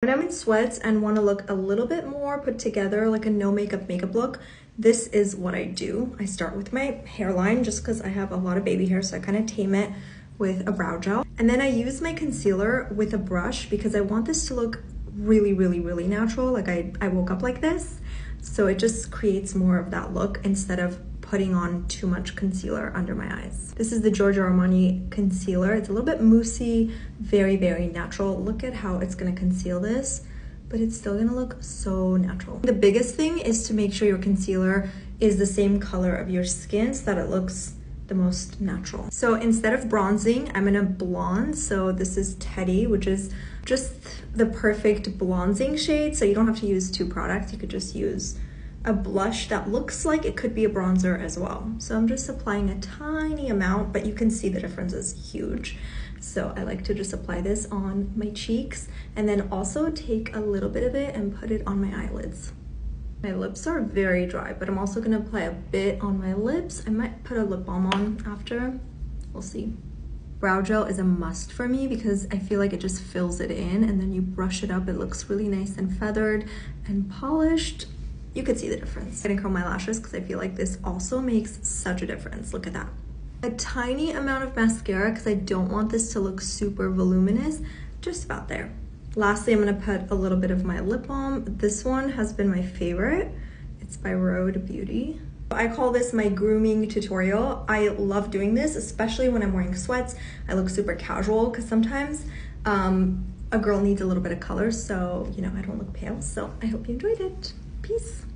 When I'm in sweats and want to look a little bit more put together, like a no makeup look, this is what I do. I start with my hairline just because I have a lot of baby hair, so I kind of tame it with a brow gel. And then I use my concealer with a brush because I want this to look really, really, really natural. Like I woke up like this, so it just creates more of that look instead of putting on too much concealer under my eyes. This is the Giorgio Armani concealer. It's a little bit moussey, very, very natural. Look at how it's gonna conceal this, but it's still gonna look so natural. The biggest thing is to make sure your concealer is the same color of your skin so that it looks the most natural. So instead of bronzing, I'm gonna blonde. So this is Teddy, which is just the perfect bronzing shade. So you don't have to use two products. You could just use a blush that looks like it could be a bronzer as well. So I'm just applying a tiny amount, but you can see the difference is huge. So I like to just apply this on my cheeks and then also take a little bit of it and put it on my eyelids. My lips are very dry, but I'm also gonna apply a bit on my lips. I might put a lip balm on after, we'll see. Brow gel is a must for me because I feel like it just fills it in and then you brush it up. It looks really nice and feathered and polished. You could see the difference. I'm gonna curl my lashes because I feel like this also makes such a difference. Look at that. A tiny amount of mascara because I don't want this to look super voluminous, just about there. Lastly, I'm gonna put a little bit of my lip balm. This one has been my favorite. It's by Rhode Beauty. I call this my grooming tutorial. I love doing this, especially when I'm wearing sweats. I look super casual because sometimes a girl needs a little bit of color, so you know, I don't look pale. So I hope you enjoyed it. Peace.